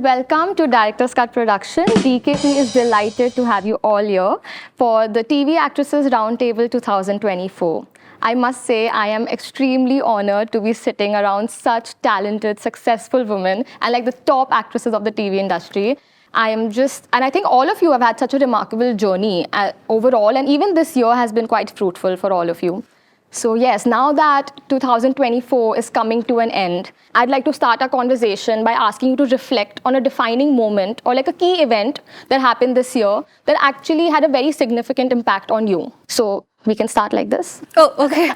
welcome to Director's Cut Production. DKP is delighted to have you all here for the TV Actresses Roundtable 2024. I must say, I am extremely honored to be sitting around such talented, successful women and like the top actresses of the TV industry. And I think all of you have had such a remarkable journey overall, and even this year has been quite fruitful for all of you. So yes, now that 2024 is coming to an end, I'd like to start our conversation by asking you to reflect on a defining moment or like a key event that happened this year that actually had a very significant impact on you. So we can start like this. Oh, okay.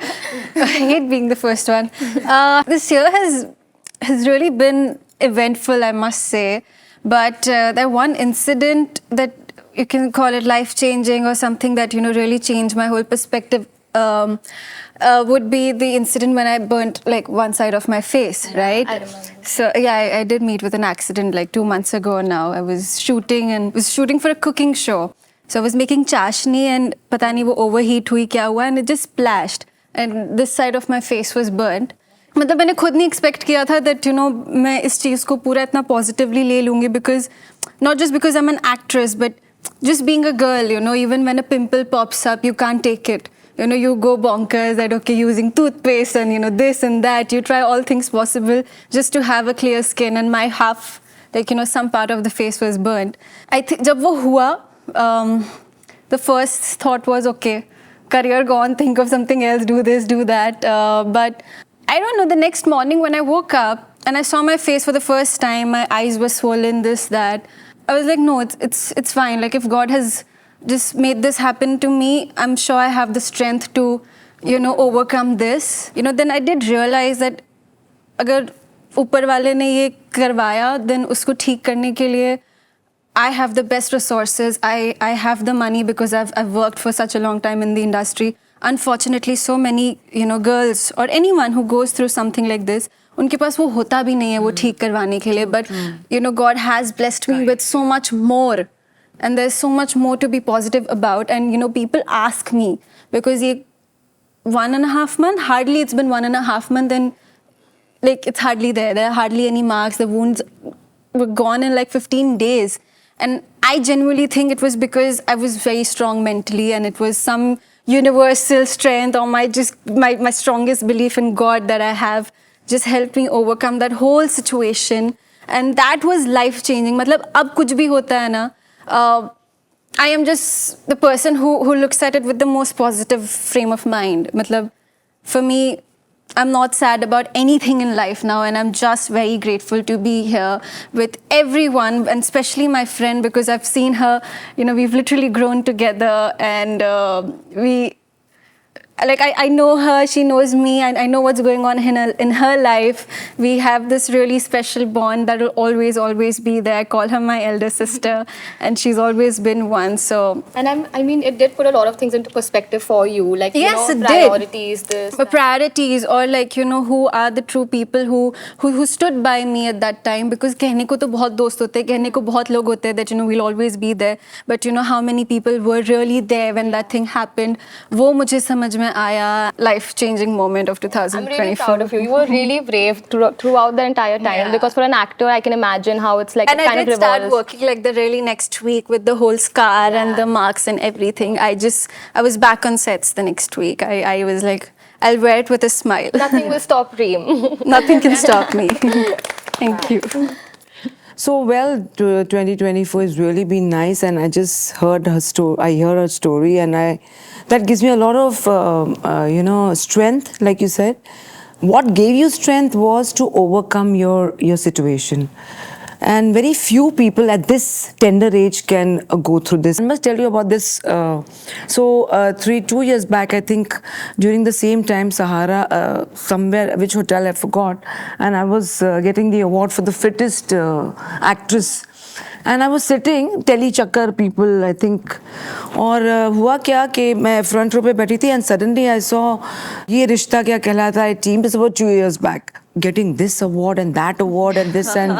I hate being the first one. This year has really been eventful, I must say. But that one incident that you can call it life-changing or something that, really changed my whole perspective would be the incident when I burnt like one side of my face, right? I remember. So yeah, I did meet with an accident like 2 months ago now. I was shooting for a cooking show. So I was making chashni and pata nahi wo overheat hui kya hua and it just splashed and this side of my face was burnt. मतलब मैंने खुद नहीं expect किया था that मैं इस चीज़ को पूरा इतना positively ले लूँगी because not just because I'm an actress but just being a girl, even when a pimple pops up you can't take it. You go bonkers that, okay, using toothpaste and, this and that. You try all things possible just to have a clear skin. And my half, some part of the face was burnt. I think, जब वो हुआ, the first thought was, okay, career gone, think of something else, do this, do that. But I don't know, the next morning when I woke up and I saw my face for the first time, my eyes were swollen, this, that. I was like, no, it's fine. Like, if God has just made this happen to me, I'm sure I have the strength to, overcome this. Then I did realize that अगर ऊपर वाले ने ये करवाया, then उसको ठीक करने के लिए I have the best resources. I have the money because I've worked for such a long time in the industry. Unfortunately, so many, girls or anyone who goes through something like this, उनके पास वो होता भी नहीं है वो ठीक करवाने के लिए. But, God has blessed me with so much more. And there's so much more to be positive about. And, people ask me, because 1.5 months, hardly it's been 1.5 months, and like it's hardly there. There are hardly any marks. The wounds were gone in like 15 days. And I genuinely think it was because I was very strong mentally and it was some universal strength or my strongest belief in God that I have just helped me overcome that whole situation. And that was life-changing. मतलब अब कुछ भी होता है ना, I am just the person who looks at it with the most positive frame of mind. Matlab, for me, I'm not sad about anything in life now, and I'm just very grateful to be here with everyone, and especially my friend, because I've seen her, we've literally grown together, and I know her, she knows me, and I know what's going on in her life. We have this really special bond that will always be there. I call her my elder sister, and she's always been one. So, And I mean, it did put a lot of things into perspective for you, like yes, it priorities, did. Priorities, or like who are the true people who stood by me at that time. Because कहने को तो बहुत दोस्त होते हैं, कहने को बहुत लोग होते हैं that we'll always be there. But how many people were really there when that thing happened? वो मुझे समझ में आया. Life-changing moment of 2024. I'm really proud of you. You were really brave throughout the entire time, because for an actor, I can imagine how it's like. And I did start working like the really next week with the whole scar and the marks and everything. I was back on sets the next week. I was like, I'll wear it with a smile. Nothing will stop Reem. Nothing can stop me. Thank you. So, 2024 has really been nice, and I just heard her story. I hear her story, and that gives me a lot of, strength, like you said. What gave you strength was to overcome your situation. And very few people at this tender age can go through this. I must tell you about this. 2 years back, I think, during the same time, Sahara, somewhere, which hotel I forgot, and I was getting the award for the fittest actress. And I was sitting, Tele Chakkar people, I think. और हुआ क्या कि मैं front row पे बैठी थी, and suddenly I saw ये रिश्ता क्या कहलाता है team. This was about 2 years back, getting this award and that award and this and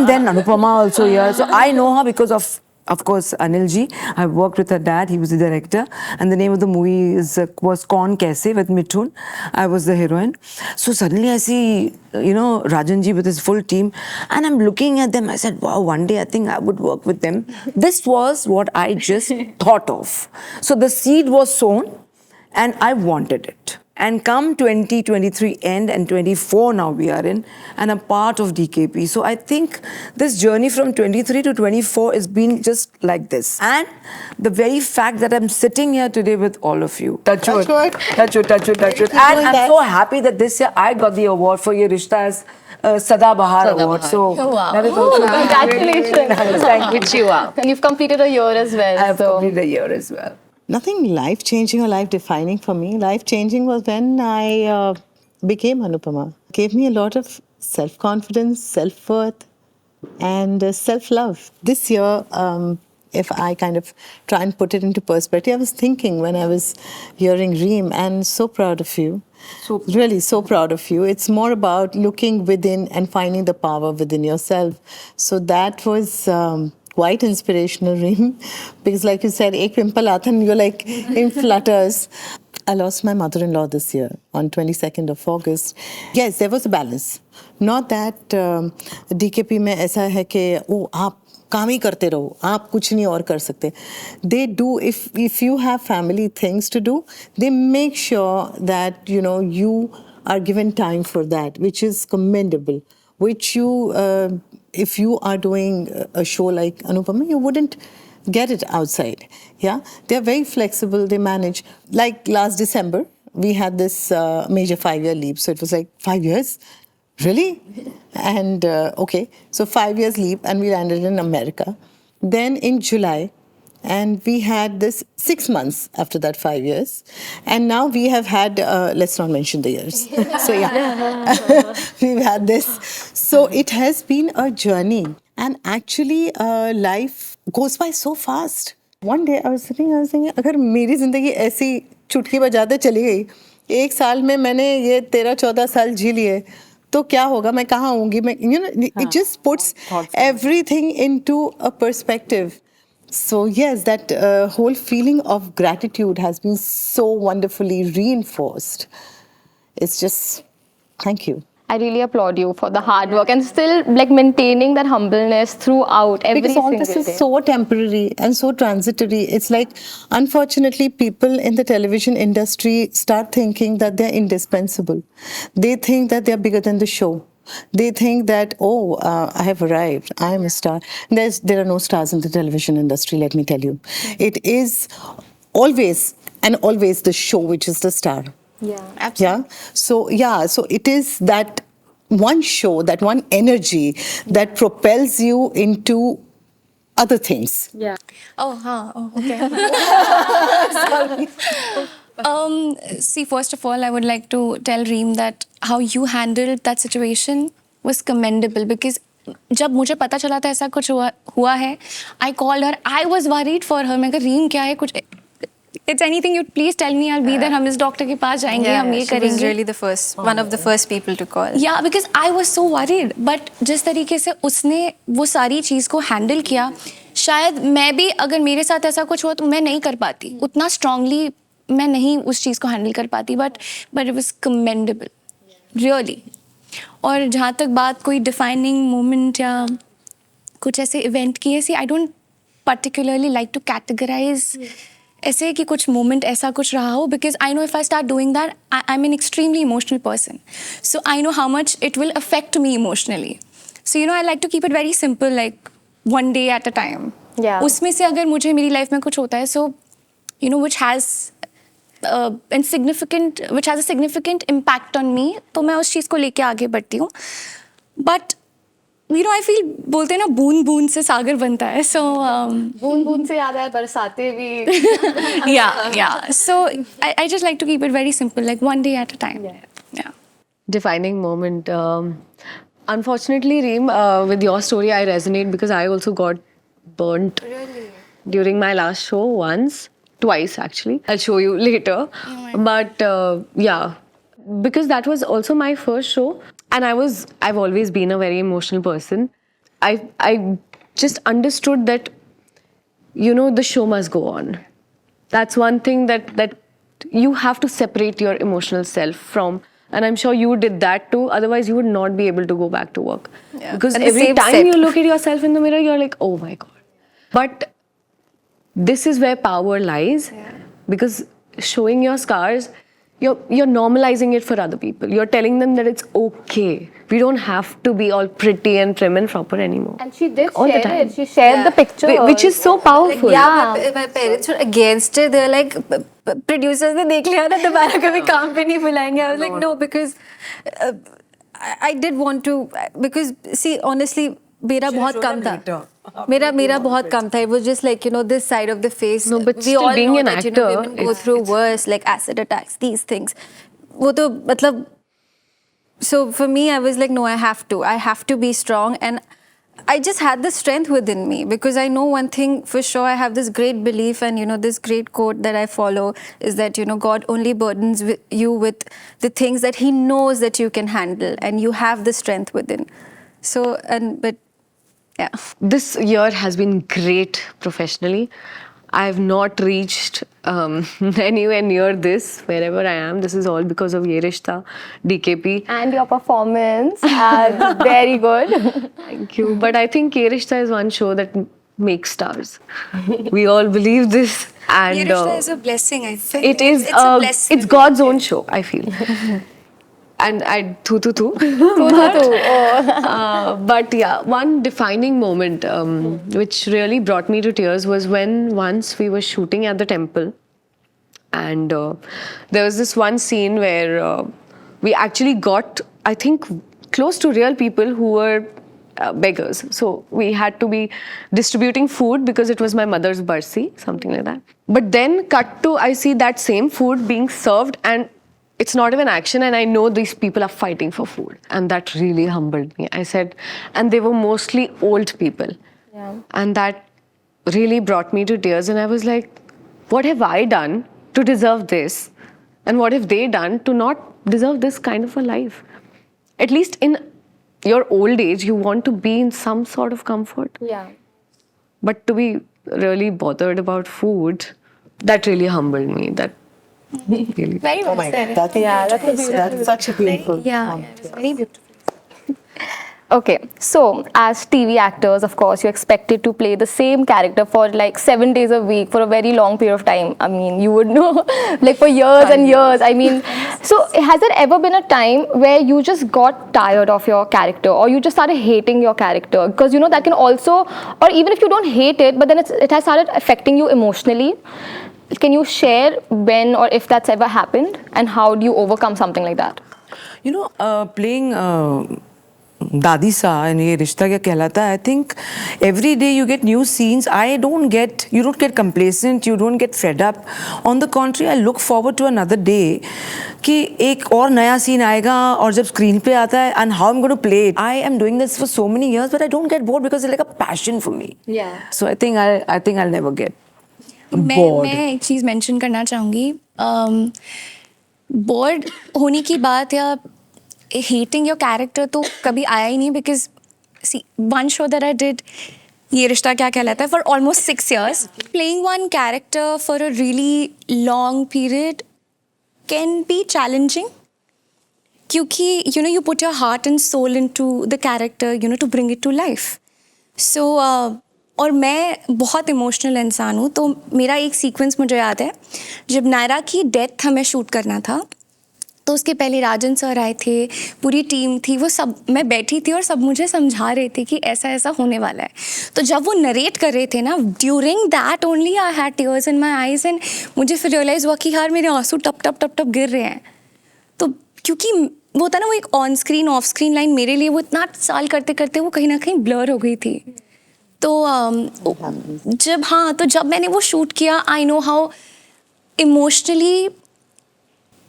then Anupama also here. So I know her because of of course, Anil ji. I worked with her dad. He was the director, and the name of the movie was Kaun Kaise with Mithun. I was the heroine. So suddenly I see, Rajan ji with his full team, and I'm looking at them. I said, "Wow, one day I think I would work with them." This was what I just thought of. So the seed was sown, and I wanted it. And come 2023 end and 24 now we are in, and I'm part of DKP. So I think this journey from 23 to 24 has been just like this. And the very fact that I'm sitting here today with all of you. Touch wood. Touch wood, touch wood, touch wood. And I'm so happy that this year I got the award for Ye Rishta as Sada Bahar Award. So that is also Congratulations. Thank you. Which you are. And you've completed a year as well. I have so. completed a year as well. Nothing life-changing or life-defining for me. Life-changing was when I became Anupama. Gave me a lot of self-confidence, self-worth, and self-love. This year, if I kind of try and put it into perspective, I was thinking when I was hearing Reem, and so proud of you. Really, so proud of you. It's more about looking within and finding the power within yourself. So that was quite inspirational, Reem, because like you said, ek pimple aata and you're like in flutters. I lost my mother-in-law this year on 22nd of August. Yes, there was a balance. Not that DKP में ऐसा है कि ओ आप काम ही करते रहो, आप कुछ नहीं और कर सकते. They do, if you have family things to do, they make sure that you are given time for that, which is commendable. Which if you are doing a show like Anupama, you wouldn't get it outside. Yeah, they're very flexible. They manage. Like last December, we had this major 5-year leap. So it was like 5 years. Really? And okay, so 5 years leap, and we landed in America. Then in July, and we had this 6 months after that 5 years. And now we have had, let's not mention the years. So yeah, we've had this. So it has been a journey. And actually, life goes by so fast. One day I was thinking, अगर मेरी ज़िंदगी ऐसी चुटकी बजाते चली गई, 1 साल में मैंने ये 13-14 साल जी लिए, तो क्या होगा, मैं कहाँ होंगी, मैं, it just puts everything into a perspective. So yes, that whole feeling of gratitude has been so wonderfully reinforced. It's just, thank you. I really applaud you for the hard work and still like maintaining that humbleness throughout every Because all single this is day. so temporary and so transitory. It's like, unfortunately, people in the television industry start thinking that they're indispensable. They think that they're bigger than the show. They think that, I have arrived, I am a star. There are no stars in the television industry, let me tell you. It is always and always the show which is the star. Yeah, absolutely. So it is that one show, that one energy that propels you into other things. Yeah. See, first of all, I would like to tell Reem that how you handled that situation was commendable, because जब मुझे पता चला था ऐसा कुछ हुआ है, I called her. I was worried for her. मैं कहा रीम क्या है कुछ. It's anything you please tell me. I'll be there. हम इस डॉक्टर के पास जाएंगे. हम ये करेंगे. She was really the first, one of the first people to call. Yeah, because I was so worried. But जिस तरीके से उसने वो सारी चीज़ को हैंडल किया, शायद मैं भी अगर मेरे साथ ऐसा कुछ हुआ तो मैं नहीं कर पाती. उतना स्ट्रांगली मैं नहीं उस चीज़ को हैंडल कर पाती. But it was commendable, really. और जहाँ तक बात कोई डिफाइनिंग मोमेंट या कुछ ऐसे इवेंट की है, see I don't particularly like to categorize ऐसे कि कुछ मोमेंट ऐसा कुछ रहा हो, because I know if I start doing that I am an extremely emotional person, so I know how much it will affect me emotionally. So I like to keep it very simple, like one day at a time. उसमें से अगर मुझे मेरी life में कुछ होता है, so which has which has a significant impact on me, तो मैं उस चीज़ को लेके आगे बढ़ती हूँ. But I feel बोलते हैं ना बूंद बूंद से सागर बनता है. So बूंद बूंद से याद है बरसाते भी. yeah. So I just like to keep it very simple, like one day at a time. Yeah. Defining moment. Unfortunately, Reem, with your story, I resonate because I also got burnt during my last show once. Twice actually. I'll show you later. But yeah, because that was also my first show, and I've always been a very emotional person. I just understood that you know, the show must go on. That's one thing that you have to separate your emotional self from. And I'm sure you did that too. Otherwise, you would not be able to go back to work. Yeah. Because And the every same time set. you look at yourself in the mirror, you're like, oh my God. But this is where power lies. Because showing your scars, you're normalizing it for other people. You're telling them that it's okay. We don't have to be all pretty and prim and proper anymore. And she did All the share time. it. She shared the picture. Which is so powerful. Yeah, my parents were against it. They were like, producers ने देख लिया ना दोबारा कभी काम पे नहीं बुलाएंगे. I was like, no, because I did want to, because see, honestly, मेरा बहुत कम था. मेरा बहुत कम था. It was just like, you know, this side of the face. No, but we still all being know an that, you know, actor, women go through worse, like acid attacks, these things. वो तो मतलब. So for me, I was like, no, I have to be strong. And I just had the strength within me because I know one thing for sure. I have this great belief, and you know, this great quote that I follow is that, you know, God only burdens you with the things that He knows that you can handle, and you have the strength within. So, but yeah. This year has been great professionally. I have not reached anywhere near this, wherever I am. This is all because of Ye Rishta, DKP. And your performance are very good. Thank you. But I think Ye Rishta is one show that makes stars. We all believe this. And Ye Rishta is a blessing, I think. it is It's a blessing. it's God's own show, I feel. And I thu. But yeah, one defining moment which really brought me to tears was when once we were shooting at the temple, and there was this one scene where we actually got, I think, close to real people who were beggars. So we had to be distributing food because it was my mother's barsi, something like that. But then cut to, I see that same food being served, and it's not even action, and I know these people are fighting for food. And that really humbled me. I said, and they were mostly old people. Yeah. And that really brought me to tears. And I was like, what have I done to deserve this? And what have they done to not deserve this kind of a life? At least in your old age, you want to be in some sort of comfort. Yeah. But to be really bothered about food, that really humbled me. That really. Very well Oh my said. God, that's such a beautiful. Yeah, it was very beautiful. Okay, so as TV actors, of course, you're expected to play the same character for like 7 days a week for a very long period of time. I mean, you would know, like for years and years. I mean, so has there ever been a time where you just got tired of your character, or you just started hating your character? Because you know that can also, or even if you don't hate it, but then it has started affecting you emotionally. Can you share when or if that's ever happened, and how do you overcome something like that? You know, playing Dadi Sa in Ye Rishta Kya Kehlata, I think every day you get new scenes. You don't get complacent, you don't get fed up. On the contrary, I look forward to another day कि एक और नया scene आएगा और जब screen पे आता है, and how I'm going to play it. I am doing this for so many years, but I don't get bored because it's like a passion for me. Yeah. So I think I'll never get मैं bored. एक चीज़ mention करना चाहूँगी. Board होने की बात या hating your character तो कभी आया ही नहीं, because see, one show that I did, ये रिश्ता क्या कहलाता है, for almost 6 years, playing one character for a really long period can be challenging. क्योंकि you know, you put your heart and soul into the character, you know, to bring it to life. So और मैं बहुत emotional इंसान हूँ, तो मेरा एक sequence मुझे याद है, जब नायरा की डेथ हमें शूट करना था, तो उसके पहले राजन सर आए थे, पूरी टीम थी, वो सब, मैं बैठी थी और सब मुझे समझा रहे थे कि ऐसा ऐसा होने वाला है. तो जब वो नरेट कर रहे थे ना, during that only I had tears in my eyes, and मुझे फिर रियलाइज़ हुआ कि यार मेरे आंसू टप टप टप टप गिर रहे हैं. तो क्योंकि वो होता ना, वो एक on screen of screen line मेरे लिए वो इतना साल करते करते वो कहीं ना कहीं ब्लर हो गई थी. तो जब मैंने वो शूट किया, आई know how emotionally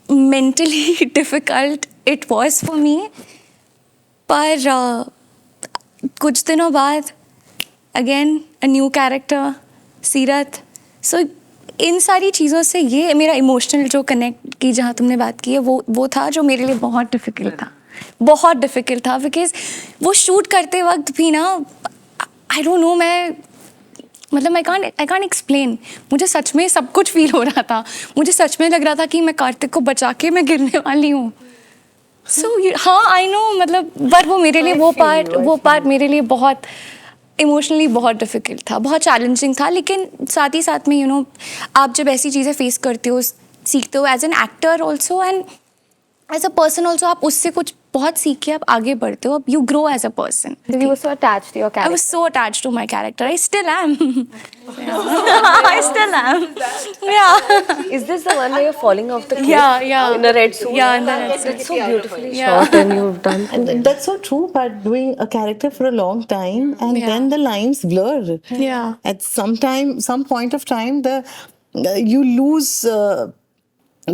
mentally difficult it was for me. पर कुछ दिनों बाद again a new character, सीरत. So इन सारी चीज़ों से ये मेरा इमोशनल जो कनेक्ट की जहाँ तुमने बात की है, वो था जो मेरे लिए बहुत डिफ़िकल्ट था, बिकॉज वो शूट करते वक्त भी ना, आई डोंट नो, मैं मतलब आई कांट एक्सप्लेन, मुझे सच में सब कुछ फील हो रहा था, मुझे सच में लग रहा था कि मैं कार्तिक को बचा के मैं गिरने वाली हूँ। हाँ आई नो, मतलब पर वो मेरे लिए वो पार्ट मेरे लिए बहुत इमोशनली बहुत डिफिकल्ट था, बहुत चैलेंजिंग था। लेकिन साथ ही साथ में आप जब ऐसी चीज़ें फेस करते हो, सीखते हो as an actor also and as a person also, आप उससे कुछ बहुत सीख के आप आगे बढ़ते हो, you grow as a person. You were so attached to your I character. was so attached to my character. I still am. I still am. Yeah. Is this the one where you're falling off the cliff? Yeah. In a red suit? Yeah, in the red suit. It's so beautifully Yeah. shot and you've done. And that's so true, but doing a character for a long time and Yeah. then the lines blur. Yeah. At some point of time, you lose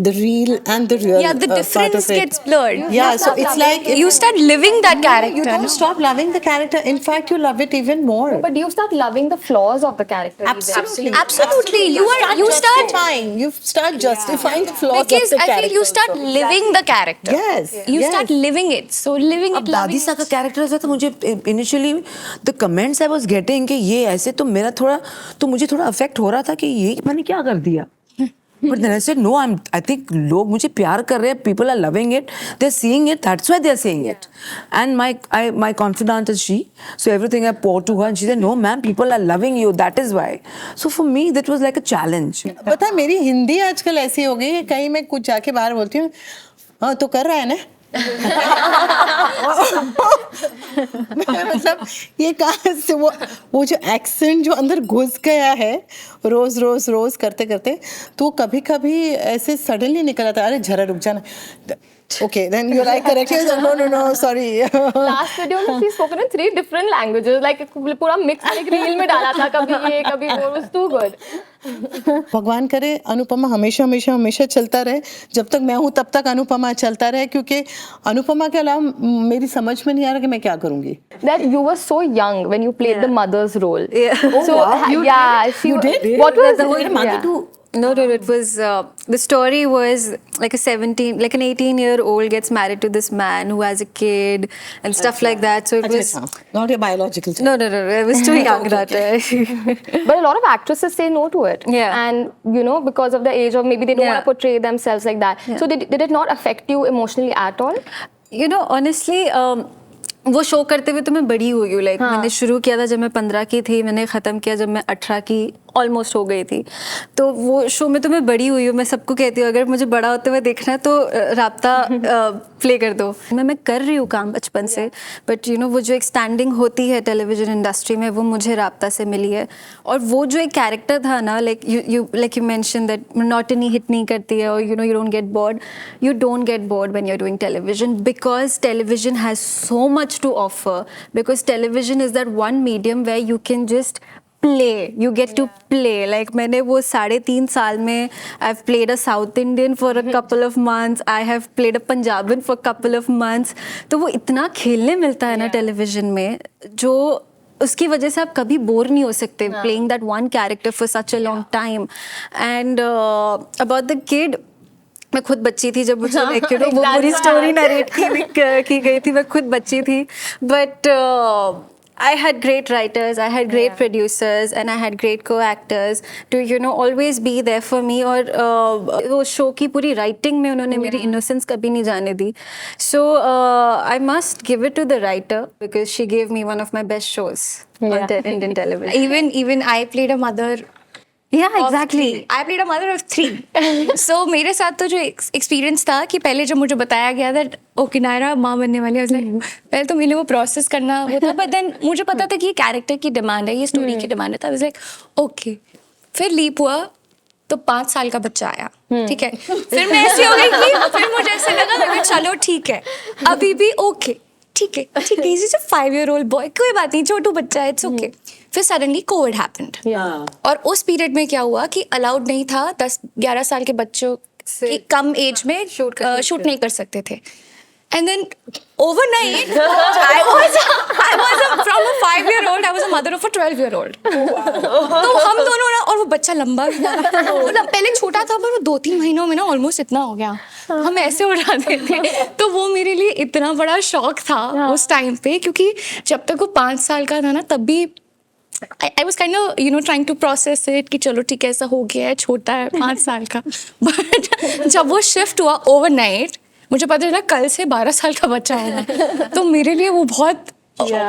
the real and the real. Yeah, the part difference of it. gets blurred. Yeah, so it's like You start living that character. you don't stop loving the character. In fact, you love it even more. But do you start loving the flaws of the character? even? Absolutely. You start justifying. You start justifying the flaws because of the I character. feel you start living the character. Yes. You yes. start living it. So living अब it, loving दादी सा का it. Character था, तो मुझे initially the comments I was getting कि ये ऐसे, तो मेरा थोड़ा, तो मुझे थोड़ा अफेक्ट हो रहा था कि ये मैंने क्या कर दिया। But then I said no, I think लोग मुझे प्यार कर रहे हैं, people are loving it, they are seeing it, that's why they are saying it, and my confidant is she, so everything I pour to her and she said no ma'am, people are loving you, that is why. So for me that was like a challenge. पता है, मेरी हिंदी आजकल ऐसी हो गई है, कहीं मैं कुछ जाके बाहर बोलती हूँ, हाँ तो कर रहा है ना। मतलब ये कहाँ से वो जो एक्सेंट जो अंदर घुस गया है रोज करते करते, तो कभी कभी ऐसे सडनली निकल आता है, अरे जरा रुक जाना, okay then you're like correcting no sorry. Last video में she's spoken in 3 different languages, like पूरा mix एक reel में डाला था, कभी ये कभी वो, was too good. भगवान करे अनुपमा हमेशा हमेशा हमेशा चलता रहे, जब तक मैं हूँ तब तक अनुपमा चलता रहे, क्योंकि अनुपमा के अलावा मेरी समझ में नहीं आ रहा कि मैं क्या करूँगी। That you were so young when you played the mother's role. Yeah. So you did. What was the whole yeah. No, it was the story was like like an 18-year-old gets married to this man who has a kid and stuff like that. So it was not a biological child. no, I was too young that time. But a lot of actresses say no to it. Yeah. And because of the age, or maybe they don't Yeah. want to portray themselves like that. Yeah. So did it not affect you emotionally at all? Honestly, वो show करते हुए तो मैं बड़ी हुई हूँ, like मैंने शुरू किया था जब मैं 15 की थी, मैंने ख़त्म किया जब मैं 18 की ऑलमोस्ट हो गई थी, तो वो शो में तो मैं बड़ी हुई हूँ। मैं सबको कहती हूँ अगर मुझे बड़ा होते हुए देखना है तो राब्ता प्ले कर दो। मैं कर रही हूँ काम बचपन से, बट वो जो एक स्टैंडिंग होती है टेलीविजन इंडस्ट्री में, वो मुझे राब्ता से मिली है। और वो जो एक कैरेक्टर था ना, like you mention that monotony hit नहीं करती है, और you don't get bored, you don't get bored when you are doing television, because television has so much to offer, because television is that one medium where you can just play, you get to play. Like मैंने वो 3.5 साल में I've played a South Indian for a couple of months, I have played a Punjaban for a couple of months, तो वो इतना खेलने मिलता है ना टेलीविजन में, जो उसकी वजह से आप कभी बोर नहीं हो सकते playing that one character for such a long time. And about the kid, मैं खुद बच्ची थी जब मुझे वो पूरी स्टोरी नरेट की गई थी, मैं खुद बच्ची थी, but I had great writers, I had great producers, and I had great co-actors to always be there for me. और वो शो की पूरी राइटिंग में उन्होंने मेरी innocence कभी नहीं जाने दी. So I must give it to the writer, because she gave me one of my best shows on Indian television. Even I played a mother. Yeah, exactly. I played a mother of 3. So मेरे साथ तो जो experience था कि पहले जब मुझे बताया गया that ओके नायरा माँ बनने वाली है, पहले तो मेरे लिए वो प्रोसेस करना वो था, बट देन मुझे पता था कि ये कैरेक्टर की डिमांड है, ये स्टोरी की डिमांड है, आई वाज लाइक ओके। फिर लीप हुआ तो 5 साल का बच्चा आया, ठीक है, फिर मैं ऐसी हो गई कि फिर मुझे ऐसे लगा चलो ठीक है, अभी भी ओके, ठीक है, is is a 5-year-old boy, कोई बात नहीं, छोटू बच्चा है, इट्स ओके। फिर सडनली कोविड हैपेंड, और उस पीरियड में क्या हुआ कि अलाउड नहीं था 10-11 साल के बच्चों की कम एज में शूट नहीं कर सकते थे। And then overnight, I was from a 5-year-old, I was a mother of a 12-year-old. तो हम दोनों ना, और वो बच्चा लंबा भी था, मतलब पहले छोटा था पर वो 2-3 महीनों में ना ऑलमोस्ट इतना हो गया, हम ऐसे उड़ाते थे। तो वो मेरे लिए इतना बड़ा शॉक था उस टाइम पे, क्योंकि जब तक वो 5 साल का था ना, तब भी I was kind of, you know, trying to process it कि चलो ठीक है, ऐसा हो गया है, छोटा है, 5 साल का. But जब वो शिफ्ट हुआ ओवरनाइट, मुझे पता चला कल से 12 साल का बच्चा है. तो मेरे लिए वो बहुत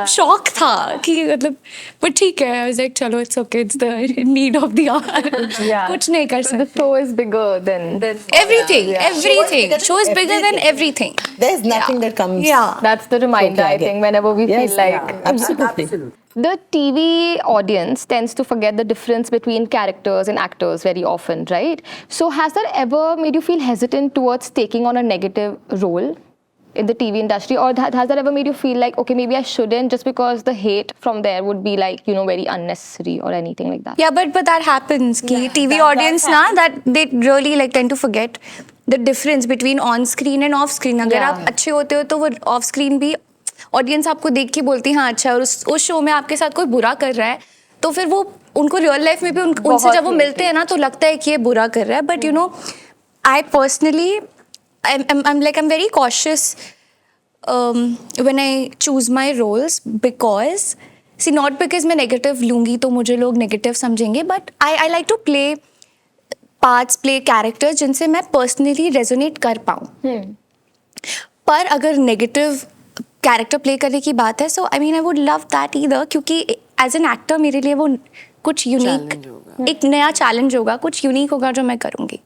शॉक था कि मतलब, but ठीक है, I was like चलो it's okay, it's the need of the hour. कुछ नहीं कर So the सकते. show is bigger than Everything. Show is bigger than everything. There's nothing that comes. Yeah. that's the reminder, I Okay. think, whenever we Yes, feel like absolutely. the TV audience tends to forget the difference between characters and actors very often, right? So has that ever made you feel hesitant towards taking on a negative role in the TV industry, or has that ever made you feel like, okay, maybe I shouldn't, just because the hate from there would be like, you know, very unnecessary or anything like that? Yeah, but that happens. Ki TV audience na, that they really like tend to forget the difference between on screen and off screen. अगर आप अच्छे होते हो तो वो off screen भी audience आपको देख के बोलती है हाँ अच्छा है, और उस शो में आपके साथ कोई बुरा कर रहा है तो फिर वो उनको रियल लाइफ में भी उनसे जब वो मिलते हैं ना तो लगता है कि ये बुरा कर रहा है. But you know, I personally I'm very cautious when I choose my roles, because see, not because मैं negative लूँगी तो मुझे लोग negative समझेंगे, but I like to play parts, play characters जिनसे मैं personally resonate कर पाऊँ. पर अगर negative कैरेक्टर प्ले करने की बात है, so I mean I would love that either, क्योंकि एज एन एक्टर मेरे लिए वो कुछ यूनिक, एक नया चैलेंज होगा, कुछ यूनिक होगा जो मैं करूँगी.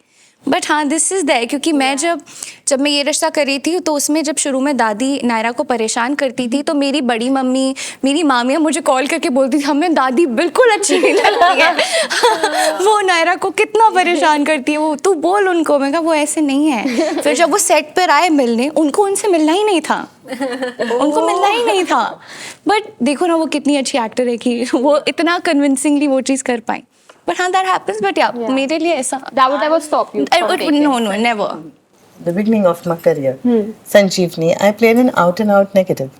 बट हाँ, दिस इज़ देयर, क्योंकि मैं जब मैं ये रिश्ता कर रही थी तो उसमें जब शुरू में दादी नायरा को परेशान करती थी तो मेरी बड़ी मम्मी, मेरी मामियाँ मुझे कॉल करके बोलती थी हमें दादी बिल्कुल अच्छी नहीं लगती है. वो नायरा को कितना परेशान करती है, वो तू बोल उनको. मैं कहा वो ऐसे नहीं है. फिर जब वो सेट पर आए मिलने, उनको उनसे मिलना ही नहीं था, उनको मिलना ही नहीं था. बट देखो ना वो कितनी अच्छी एक्टर है कि वो इतना कन्विंसिंगली वो चीज़ कर पाई. But हाँ, that happens. But yeah, मेरे लिए ऐसा That would never stop you from taking. no, never. The beginning of my career, Sanjeevni, I played an out-and-out negative.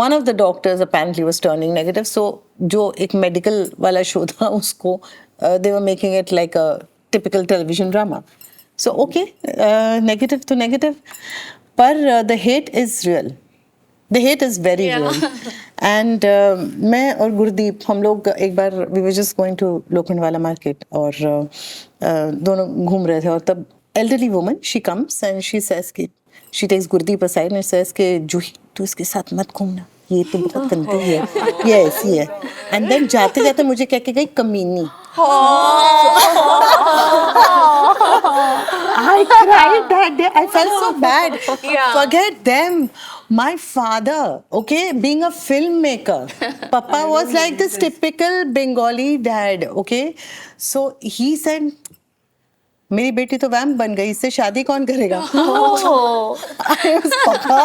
One of the doctors apparently was turning negative, so जो एक medical वाला show था उसको they were making it like a typical television drama. So okay, negative to negative, पर the hate is real. The hate is very real. And मैं और गुरदीप हम लोग एक बार we were just going to Lokhandwala market और दोनों घूम रहे थे और तब elderly woman she comes and she says कि she takes Gurdeep aside and says कि जूही तू इसके साथ मत घूमना, ये तो बहुत गंदी है, ये ऐसी है. And then जाते जाते मुझे कह के गई कमीनी. I cried that day. I felt so bad. Forget them. My father, okay, being a filmmaker, Papa was like this typical Bengali dad, okay. So he said, मेरी बेटी तो वैम्प बन गई, इससे शादी कौन करेगा? I was, Papa,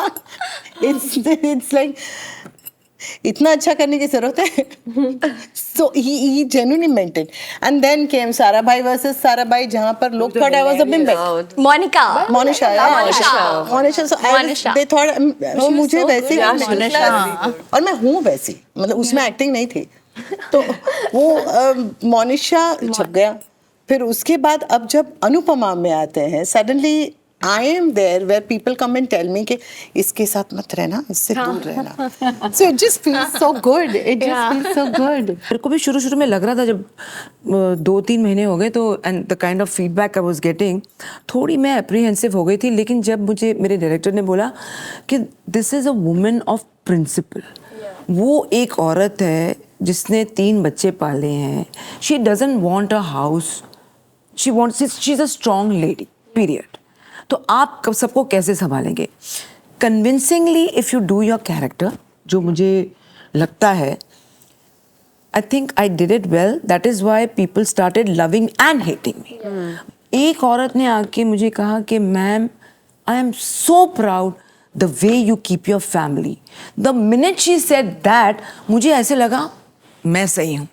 it's like इतना अच्छा करने की जरूरत है. So he genuinely meant it. And then came Sarabhai versus Sarabhai, जहाँ पर लोग thought I was a bimbo. Monica. Monisha. So Monisha. they thought वो मुझे वैसे ही निकला और मैं हूँ वैसी, मतलब उसमें एक्टिंग नहीं थी. तो वो मोनिशा छप गया. फिर उसके बाद अब जब अनुपमा में आते हैं, suddenly I am there where people come and tell me कि इसके साथ मत रहना, इससे दूर रहना. So it just feels so good. It just feels so good. मेरे को भी शुरू में लग रहा था जब 2-3 महीने हो गए तो and the kind of feedback I was getting, थोड़ी मैं अप्रीहेंसिव हो गई थी. लेकिन जब मुझे मेरे डायरेक्टर ने बोला कि this is a woman of principle, वो एक औरत है जिसने 3 बच्चे पाले हैं, she doesn't want a house, she is a strong lady period. तो आप सबको कैसे संभालेंगे? Convincingly if you do your character, जो मुझे लगता है, I think I did it well. That is why people started loving and hating me. एक औरत ने आके मुझे कहा कि ma'am I am so proud the way you keep your family. The minute she said that मुझे ऐसे लगा मैं सही हूँ.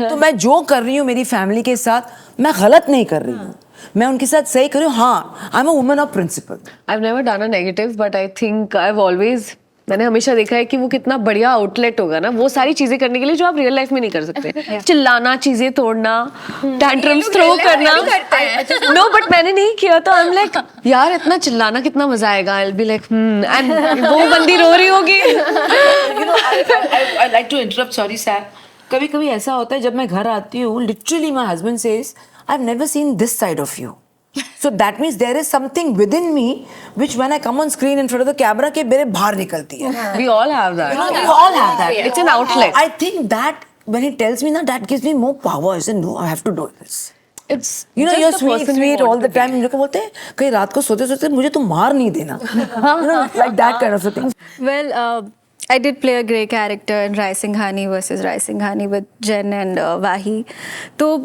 तो मैं जो कर रही हूँ मेरी फैमिली के साथ, मैं गलत नहीं कर रही हूँ, मैं उनके साथ सही करूँ. हाँ, I am a woman of principle. I've never done a negative, but I think I've always, मैंने हमेशा देखा है कि वो कितना बढ़िया आउटलेट होगा ना वो सारी चीजें करने के लिए जो आप रियल लाइफ में नहीं कर सकते. चिल्लाना, चीजें तोड़ना, टैंट्रम्स थ्रो करना. नो, बट मैंने नहीं किया तो आई एम लाइक यार इतना चिल्लाना कितना मजा आएगा. I will be like and वो बंदी रो रही होगी. You know, I like to interrupt, sorry, Sam. कभी कभी ऐसा होता है जब मैं घर आती हूँ, literally my husband says I have never seen this side of you. So that means there is something within me which when I come on screen in front of the camera के मेरे बाहर निकलती है. We all have that. We all have that. It's an outlet. I think that when he tells me that gives me more power. I say no, I have to do this. It's You know, just you're the sweet, person we sweet want all the to be. time. लोग बोलते हैं कहीं रात को सोते सोते मुझे तो मार नहीं देना. You know, like that kind of a thing. Well, I did play a grey character in Rai Singhani versus Rai Singhani with Jen and Wahi. तो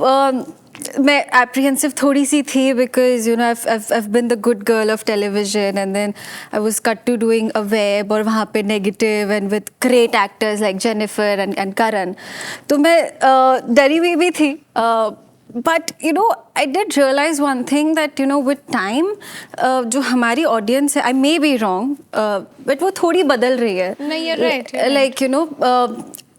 मैं apprehensive थोड़ी सी थी because you know I've been the good girl of television and then I was cut to doing a web और वहाँ पे negative and with great actors like Jennifer and Karan. तो मैं डरी हुई भी थी. But you know, I did realize one thing that you know with time, जो हमारी audience है, I may be wrong, but वो थोड़ी बदल रही है. No, you're right, you're Like you know,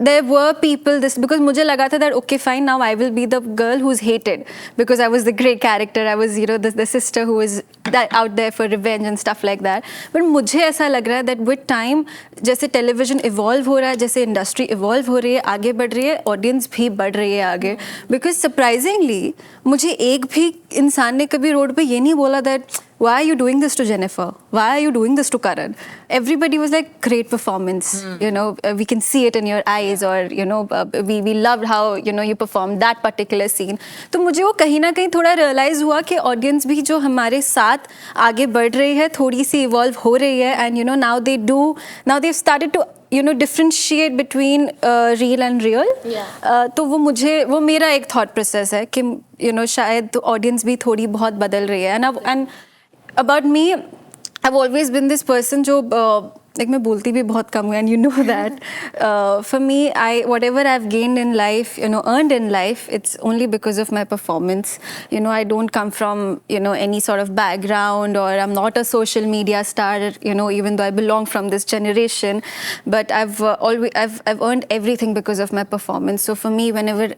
there were people this because मुझे लगा था that okay fine now I will be the girl who's hated because I was the great character. I was you know the sister who was that out there for revenge and stuff like that. But मुझे ऐसा लग रहा है that with time जैसे television evolve हो रहा है, जैसे industry evolve हो रही है, आगे बढ़ रही है, audience भी बढ़ रही है आगे. Because surprisingly मुझे एक भी इंसान ने कभी रोड पे ये नहीं बोला that why are you doing this to Jennifer? Why are you doing this to Karan? Everybody was like, great performance. You know, we can see it in your eyes, or you know, we loved how you know you performed that particular scene. तो मुझे वो कहीं ना कहीं थोड़ा realize हुआ कि audience भी जो हमारे साथ आगे बढ़ रही है, थोड़ी सी evolve हो रही है, and you know now they've started to you know differentiate between real and real. तो वो मेरा एक thought process है कि you know शायद audience भी थोड़ी बहुत बदल रही है. And about me, I've always been this person जो like मैं बोलती भी बहुत कम हूँ, and you know that. For me, whatever I've gained in life, you know, earned in life, it's only because of my performance. You know, I don't come from you know any sort of background, or I'm not a social media star. You know, even though I belong from this generation, but I've earned everything because of my performance. So for me, whenever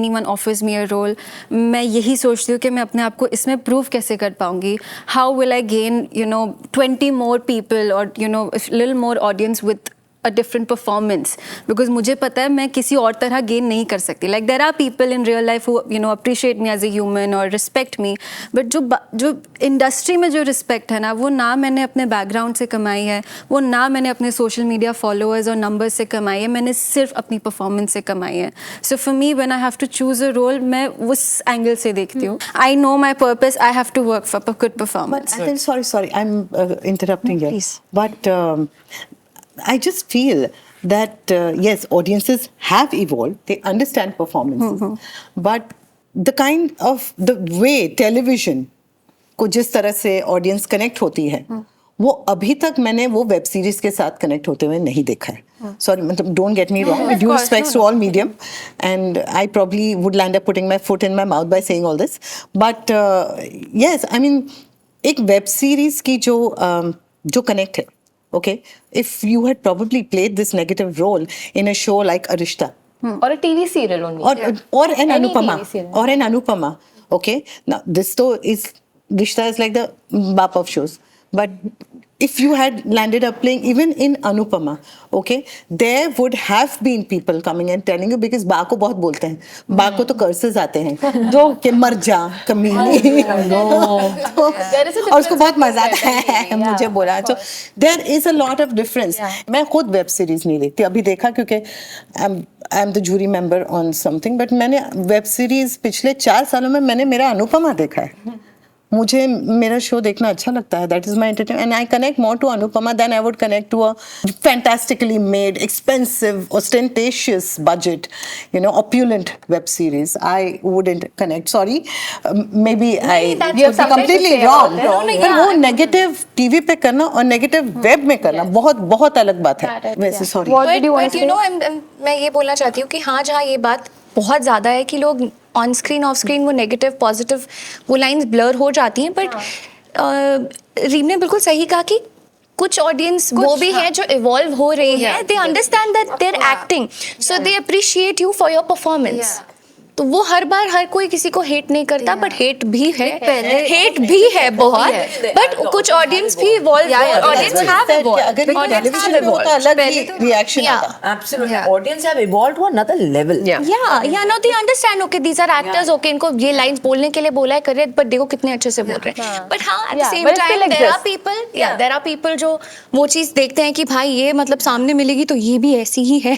anyone offers me a role, मैं यही सोचती हूँ कि मैं अपने आप को इसमें prove कैसे कर पाऊँगी? How will I gain you know 20 more people, or you know little more audience with a different performance? Because मुझे पता है मैं किसी और तरह gain नहीं कर सकती. Like there are people in real life who you know appreciate me as a human or respect me, but जो industry में जो respect है ना, वो ना मैंने अपने background से कमाई है, वो ना मैंने अपने social media followers और numbers से कमाई है, मैंने सिर्फ अपनी performance से कमाई है. So for me, when I have to choose a role, मैं उस angle से देखती हूँ. I know my purpose. I have to work for good performance. But I think, sorry, I'm interrupting here. Please. But I just feel that yes, audiences have evolved. They understand performances, but the way television को जिस तरह से audience connect होती है, वो अभी तक मैंने वो वेब सीरीज के साथ कनेक्ट होते हुए नहीं देखा है. Sorry, मतलब don't get me wrong. With due respects to all medium, and I probably would land up putting my foot in my mouth by saying all this. But yes, I mean, एक web series की जो connect है. Okay, if you had probably played this negative role in a show like Arishta, Or a TV serial only. or an Any Anupama, TV serial. or an Anupama. Okay, now this though is Rishta is like the bap of shows, but if you had landed up playing even in Anupama, okay, there would have been people coming and telling you, because बा को बहुत बोलते हैं, बा को तो curses आते हैं, जो कि मर जा कमीनी, और उसको बहुत मजा आता है मुझे बोला. So there is a lot of difference. मैं खुद वेब सीरीज नहीं देखती, अभी देखा क्योंकि I'm the jury member on something, but मैंने वेब सीरीज पिछले 4 सालों में मैंने मेरा अनुपमा देखा है. मुझे मेरा शो देखना अच्छा लगता है. That is my entertainment, and I connect more to Anupama than I would connect to a fantastically made, expensive, ostentatious budget, you know, opulent web series. I wouldn't connect. Sorry, maybe I that's could be something to completely say wrong. about it. पर वो negative TV पे करना और negative web में करना बहुत बहुत अलग बात है. वैसे sorry. What did you want to you say? know, मैं ये बोलना चाहती हूँ कि हाँ, जहाँ ये बात बहुत ज़्यादा है कि लोग ऑन स्क्रीन ऑफ स्क्रीन वो नेगेटिव पॉजिटिव वो लाइंस ब्लर हो जाती हैं, बट रीम ने बिल्कुल सही कहा कि कुछ ऑडियंस वो भी है जो इवॉल्व हो रही है. They understand that they are acting, so they appreciate you for your performance. तो वो हर बार हर कोई किसी को हेट नहीं करता, बट हेट भी है, हेट भी है बहुत, बट कुछ ऑडियंस भी इवॉल्व, ऑडियंस हैव इवॉल्व, अगर टेलीविजन में होता अलग ही रिएक्शन आता. Absolutely. Audience have evolved to another level. yeah, now they understand, okay, these are actors, okay, इनको ये लाइंस बोलने के लिए बोला है, करे, बट देखो कितने अच्छे से बोल रहे हैं. But हाँ, at the same but it still time, there are exists. people, there are people जो वो चीज देखते हैं कि भाई ये मतलब सामने मिलेगी तो ये भी ऐसी ही है.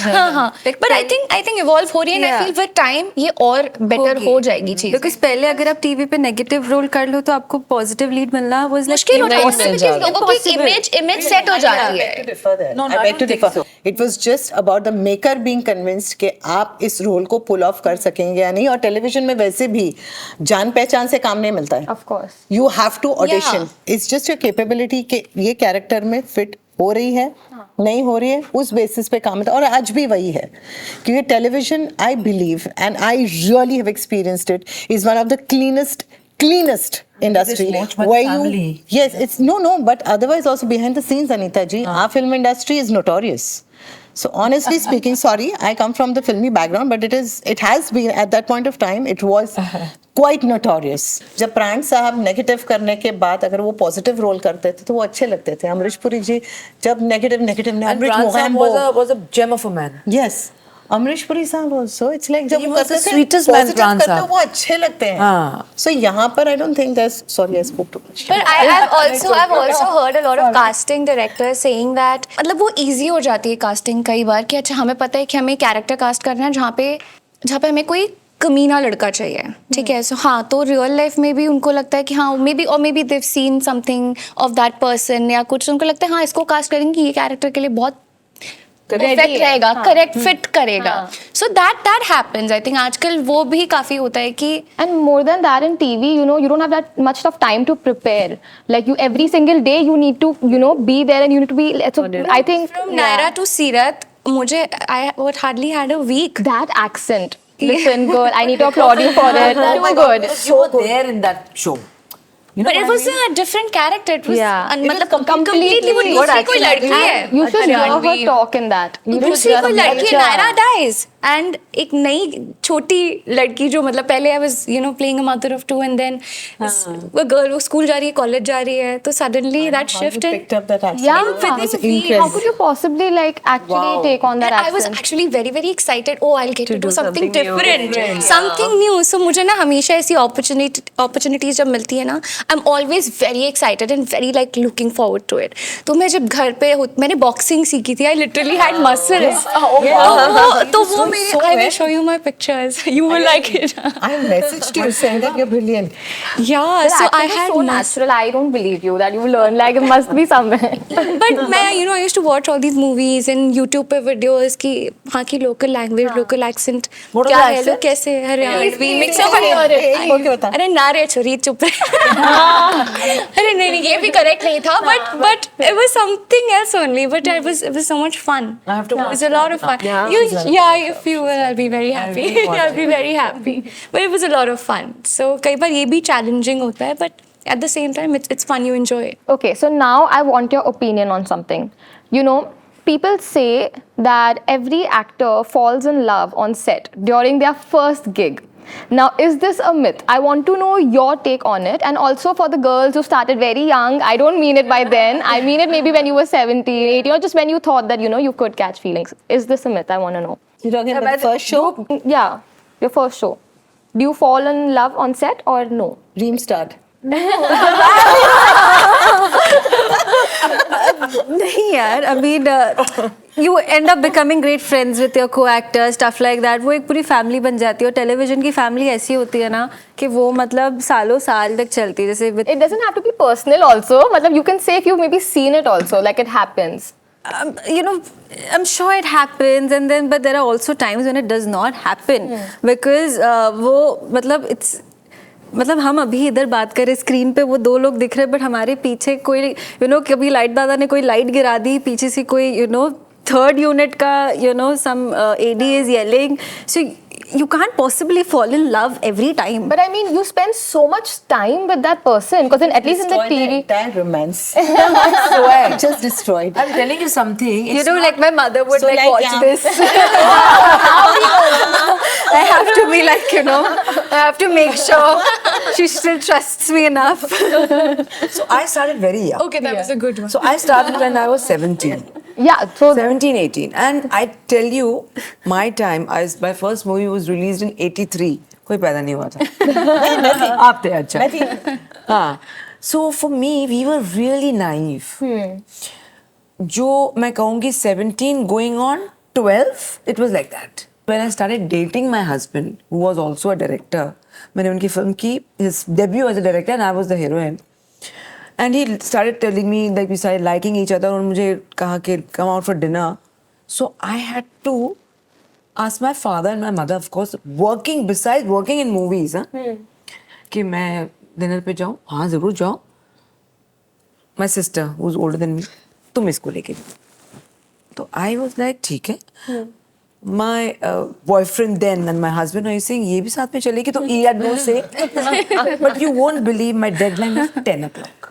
हाँ. But I think evolve हो रही है, and I feel with time ये और better हो जाएगी चीज. बिकॉज पहले अगर आप टीवी पे नेगेटिव रोल कर लो तो आपको पॉजिटिव लीड मिलना वाज मुश्किल हो जाता है, because लोगों की इमेज सेट हो जाती है. I beg to differ. It was just about the maker being convinced कि आप इस रोल को पुल ऑफ कर सकेंगे या नहीं. और टेलीविजन में वैसे भी जान पहचान से काम नहीं मिलता है. Of course. You have to audition. It's just your capability कि ये कैरेक्टर में फिट हो रही है, नहीं हो रही है, उस बेसिस पे काम होता है. और आज भी वही है, क्योंकि television, I believe and I really have experienced it, is one of the cleanest industry where you, yes, it's no, but otherwise also behind the scenes, Anita ji, our film industry is notorious. So honestly speaking, sorry, I come from the filmy background, but it has been at that point of time, it was quite notorious. जब प्राण साहब negative करने के बाद अगर वो positive role करते थे तो वो अच्छे लगते थे. अमरीश पुरी जी जब negative And Pran Sahab was a gem of a man. yes, Amrish Puri साहब also, it's like जब He वो was the करते थे sweetest man, positive Pran करते Sahab. वो अच्छे लगते हैं. हाँ. So यहाँ पर I don't think there's, sorry I spoke too much. But I've also heard a lot of casting directors saying that मतलब वो easy हो जाती है casting कई बार कि अच्छा हमें पता है कि हमें कैरेक्टर कास्ट करना है जहाँ पे हमें कोई कमीना लड़का चाहिए, ठीक है. सो हाँ, तो रियल लाइफ में भी उनको लगता है कि हाँ may be they've seen something of that person या कुछ, उनको लगता है हाँ इसको कास्ट करेंगे ये कैरेक्टर के लिए बहुत परफेक्ट रहेगा, करेक्ट फिट करेगा. So that happens. I think आजकल वो भी काफी होता है कि And more than that, in TV, you don't have that much of time to prepare. Like every single day you need to, be there and you need to be. So I think from Naira to Sirat, I hardly had a week. that accent. Listen, girl, I need to applaud you for it. Too good. You were there in that show. You know But it what I was mean? a different character. It was Yeah. मतलब completely वो दूसरी कोई लड़की है. You should hear her talk in that. You should दूसरी hear कोई her लड़की talk. Naira dies and एक नई छोटी लड़की जो मतलब पहले I was playing a mother of two and then वो girl वो school जा रही है, college जा रही है, तो suddenly that shifted. Picked up that accent. Yeah, It's how incredible. could you possibly actually take on that And I accent? was actually very very excited. Oh, I'll get to do something different, something new. So मुझे ना हमेशा ऐसी opportunities जब मिलती है ना, I'm always very excited and very looking forward to it. तो मैं जब घर पे मैंने boxing सीखी थी. I literally had muscles. तो वो मेरे I will show you my pictures. You will like it. I messaged you saying that you're brilliant. Yeah, The so I accent is had so natural. I don't believe you that you learn it must be somewhere. But मैं I used to watch all these movies and YouTube पे videos की वहाँ की local language, local accent What are क्या the है लोग accents? कैसे Haryanvi mix up Okay, बता. अरे ना रे छोरी चुप रहे. अरे नहीं ये भी correct नहीं था but it was something else only, but it was so much fun. I have to It watch was a lot of fun. If you will, I'll be very happy. I'll be very happy. But it was a lot of fun. So कई बार ये भी challenging होता है, but at the same time it's fun, you enjoy it. Okay, so now I want your opinion on something. People say that every actor falls in love on set during their first gig. Now, is this a myth? I want to know your take on it. And also for the girls who started very young, I don't mean it by then. I mean it maybe when you were 17, 18, or just when you thought that, you could catch feelings. Is this a myth? I want to know. You're talking about the first show? Yeah, your first show. Do you fall in love on set or no? Dream start. नहीं यार, I mean, you end up becoming great friends with your co-actors, stuff like that. वो एक पूरी family बन जाती है. और television की फैमिली ऐसी होती है ना कि वो मतलब सालों साल तक चलती है. जैसे It doesn't have to be personal also. You can say if you've maybe seen it also, like it happens. I'm sure it happens, but there are also times when it does not happen because वो मतलब हम अभी इधर बात करें screen पे वो दो लोग दिख रहे हैं बट हमारे पीछे कोई कभी लाइट दादा ने कोई लाइट गिरा दी पीछे से कोई थर्ड यूनिट का some AD is yelling, so you can't possibly fall in love every time. But I mean, you spend so much time with that person because at least in the Destroyed TV. the entire romance. I swear. Just destroyed. I'm telling you something. It's Like my mother would So watch yeah. this. I have to like, you know, I have to make sure she still trusts me enough. So I started very young. Okay, that was a good one. So I started when I was 17. Yeah, so 17, 18. And I tell you, my time, my first movie was released in 83. कोई पैदा नहीं हुआ था. आप थे अच्छा. हाँ. So for me, we were really naive. जो मैं कहूँगी 17 going on 12, it was like that. When I started dating my husband, who was also a director, मैंने उनकी फिल्म की, his debut as a director and I was the heroine. And he started telling me, like we started liking each other और मुझे कहा कि come out for dinner. So I had to ask my father and my mother, of course, working besides working in movies, कि मैं dinner पे जाऊँ. हाँ ज़रूर जाओ. My sister, who's older than me, तुम इसको लेके जाओ. तो I was like ठीक है. My boyfriend then and my husband are saying ये भी साथ में चलेगी तो he had no say. But you won't believe my deadline was 10 o'clock.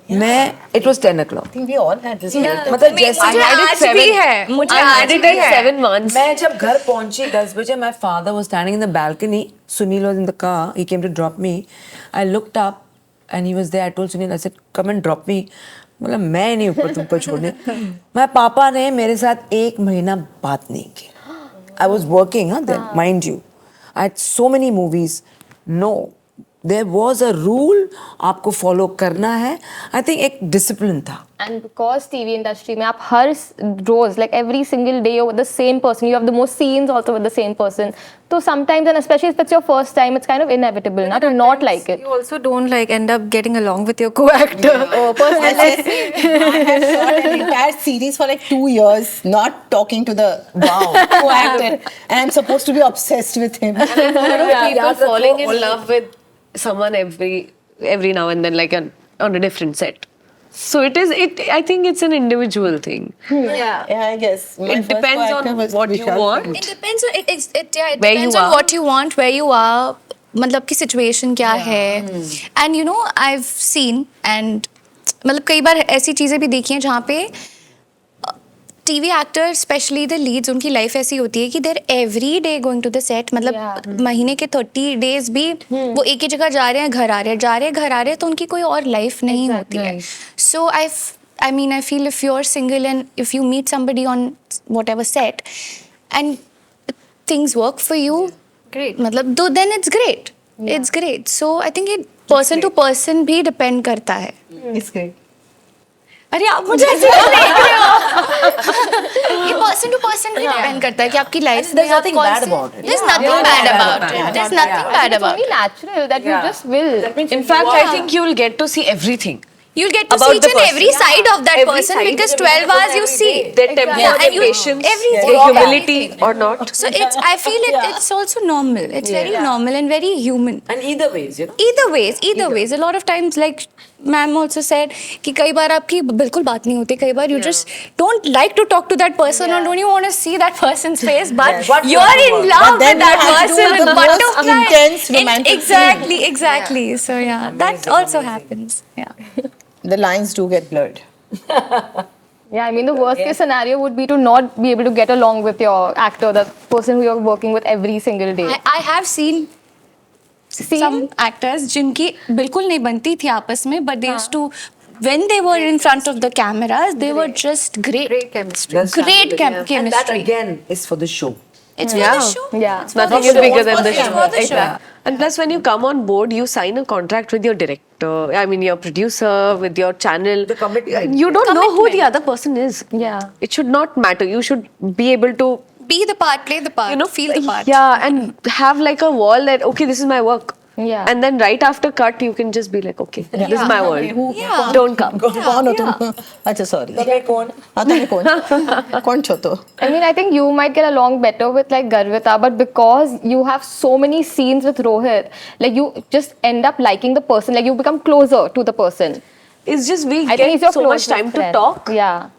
It was 10 o'clock. I think we all had this. मतलब जैसे मुझे आज भी है, मुझे आज भी है. 7 months. मैं जब घर पहुंची 10 बजे, my father was standing in the balcony. Sunil was in the car. He came to drop me. I looked up and he was there. I told Sunil, I said, come and drop me. मतलब मैं नहीं ऊपर तुमको छोड़ने. मैं पापा ने मेरे साथ 1 महीना बात नहीं की. I was working, then, mind you. I had so many movies. No. There was a rule आपको follow करना है. I think एक discipline था. and because TV industry में आप हर रोज like every single day you're with the same person, you have the most scenes also with the same person. So sometimes, and especially if it's your first time, it's kind of inevitable not to not like it. You also don't like end up getting along with your co-actor. Oh, personally, I have shot an entire series for like 2 years, not talking to the co-actor, and I'm supposed to be obsessed with him. People falling in love with someone every now and then, like on a different set. So I think it's an individual thing. Yeah, I guess. My It first depends co-actor on was what you Vishal want. Singh. It depends on it Where you depends on are. what you want, where you are, मतलब की situation क्या है. And you know, I've seen and मतलब कई बार ऐसी चीज़ें भी देखी हैं जहाँ पे TV actors, especially the leads, उनकी life ऐसी होती है कि they're every day going to the set. मतलब महीने के 30 days भी वो एक ही जगह जा रहे हैं, घर आ रहे हैं, जा रहे हैं, घर आ रहे हैं, तो उनकी कोई और life नहीं होती है. So I mean, I feel if you're single and if you meet somebody on whatever set and things work for you, Great. मतलब then it's great. It's great. So I think it person to person भी depend करता है. It's great. अरे आप मुझे ऐसे क्यों देख रहे हो? ये person to person भी depend करता है कि आपकी life में There's आप nothing कौन bad से- about it. There's nothing bad about it. There's nothing bad it's about only it. natural that you just will. In fact, I think you'll get to see everything. You'll get to About see each the and person. every side of that Every person side. because 12 hours you see. Their temper, Yeah, their and you- patience, everything. their humility or not. So I feel it's also normal. It's very normal and very human. And either ways, you know. Either ways. A lot of times, like ma'am also said, कि कई बार आपकी बिल्कुल बात नहीं होती. कई बार you just don't like to talk to that person or don't you want to see that person's face, but you're in love But then with that you have to do person. the with most butterfly. intense romantic Exactly. So yeah, that also happens. Yeah. The lines do get blurred. Yeah, I mean the worst case scenario would be to not be able to get along with your actor, the person who you're working with every single day. I have seen some actors जिनकी बिल्कुल नहीं बनती थी आपस में, but they used to, when they were in front of the cameras, they were just great. Great chemistry. That's Great And that chemistry. again is for the show. It's for the show. Yeah. It's for Nothing the is show. bigger than the It's show. for the show. Yeah. And plus, when you come on board, you sign a contract with your director. I mean, your producer, with your channel. The commitment. You don't know who the other person is. Yeah. It should not matter. You should be able to, Be the part, play the part, feel the part. yeah, and have like a wall that okay, this is my work. Yeah. And then right after cut, you can just be like, okay, this is my world. Yeah. Don't come. कौन हो तुम? अच्छा sorry. कौन? हाँ तुम्हें कौन? कौन छो तो? I mean, I think you might get along better with like Garvita, but because you have so many scenes with Rohit, like you just end up liking the person, like you become closer to the person. It's just we I think he's your get so much closest time to friend. talk. Yeah.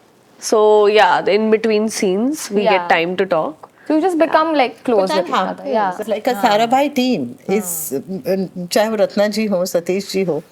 So yeah, in between scenes, we Yeah. get time to talk. So you just become like close But with that each other. happens. Yeah. It's like a Sarabhai team is चाहे वो रत्ना जी हो, सतीश जी हो,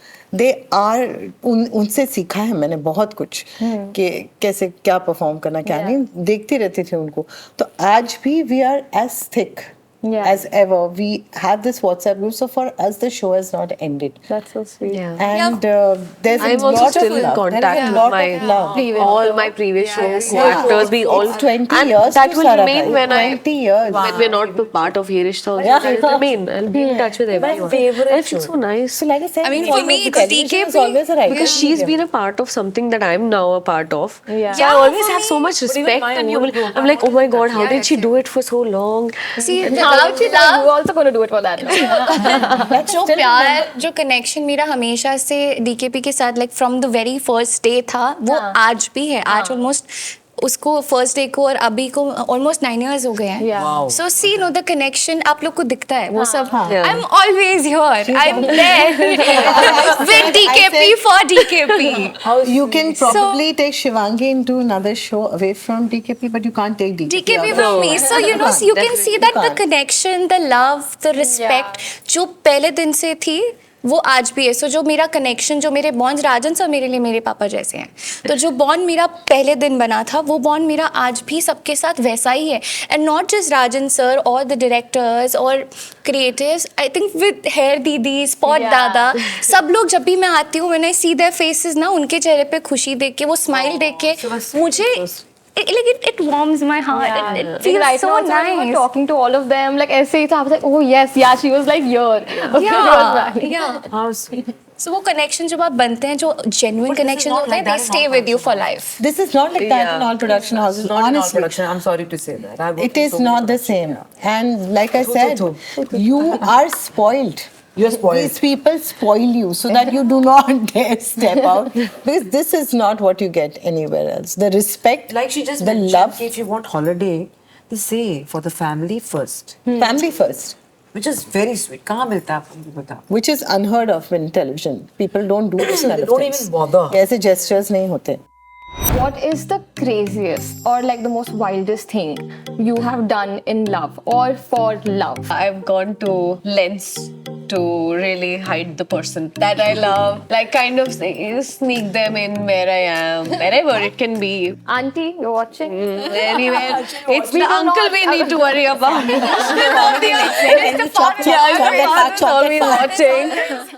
they are उनसे सीखा है मैंने बहुत कुछ कि कैसे क्या परफॉर्म करना क्या नहीं देखती रहती थी उनको. तो आज भी we are as thick Yeah. as ever. We have this WhatsApp group, so for us the show has not ended. That's so sweet. Yeah. And there's I'm a also lot still of in love. contact There is a with lot my of love. all my previous shows, Yeah. actors. We all It's 20 and years that to will Sarabhai. remain when 20 years. when we're not the part of Ye Rishta. Also, Yeah. that will remain. I'll be in touch with everyone. favorite I feel so nice. So like I said, I mean, for for me, you, it's television is DKP. always a right Because she's been a part of something that I'm now a part of. Yeah. So I Yeah, always for have so me- much respect, and I'm like, oh my god, how did she do it for so long? See, How she love, you also going to do it for that? जो प्यार जो connection मेरा हमेशा से DKP के साथ like from the very first day था वो आज भी है आज ऑलमोस्ट उसको फर्स्ट डे को और अभी को ऑलमोस्ट 9 years हो गए हैं Yeah. So see know the connection आप लोग को दिखता है वो सब Yeah. I am always here I am there with DKP for DKP You can probably take Shivangi into another show away from DKP, but you can't take DKP. DKP out. from me. So you know, you can see that the connection, the love, the respect जो पहले दिन से थी वो आज भी है. So जो मेरा connection, जो मेरे bonds राजन सर मेरे लिए मेरे पापा जैसे हैं. तो जो bond मेरा पहले दिन बना था वो bond मेरा आज भी सबके साथ वैसा ही है. And not just Rajan sir or the directors or creators. I think with hair दीदी, spot दादा, सब लोग जब भी मैं आती हूँ when I see their faces ना उनके चेहरे पे खुशी देख के वो smile देख के मुझे it warms my heart. It feels Right so now, also when we were nice. talking to all of them, like ऐसे ही था, I was like, oh yes, yeah, she was like here. Yeah. How sweet. So वो connection जब आप बनते हैं जो genuine connection होते हैं, they stay with you for life. This is not like that in all production houses. Not in all honestly, production. I'm sorry to say that. I've worked it in is so many not the productions. same. And like I said, True. you are spoiled. You're spoiled. These people spoil you so that you do not dare step out, because this is not what you get anywhere else. The respect, Like she just the mentioned, love, if you want holiday, they say for the family first, family first, which is very sweet. कहाँ मिलता है आपको मुझे बताओ? which is unheard of in television. People don't do this kind They of don't things. even bother. ऐसे gestures नहीं होते. What is the craziest or like the most wildest thing you have done in love or for love? I've gone to lengths to really hide the person that I love. Like kind of sneak them in where I am, wherever it can be. Auntie, you're watching? Anywhere. It's the uncle we need to worry about. It's the father. Chocolate Yeah, factory. the father's always watching.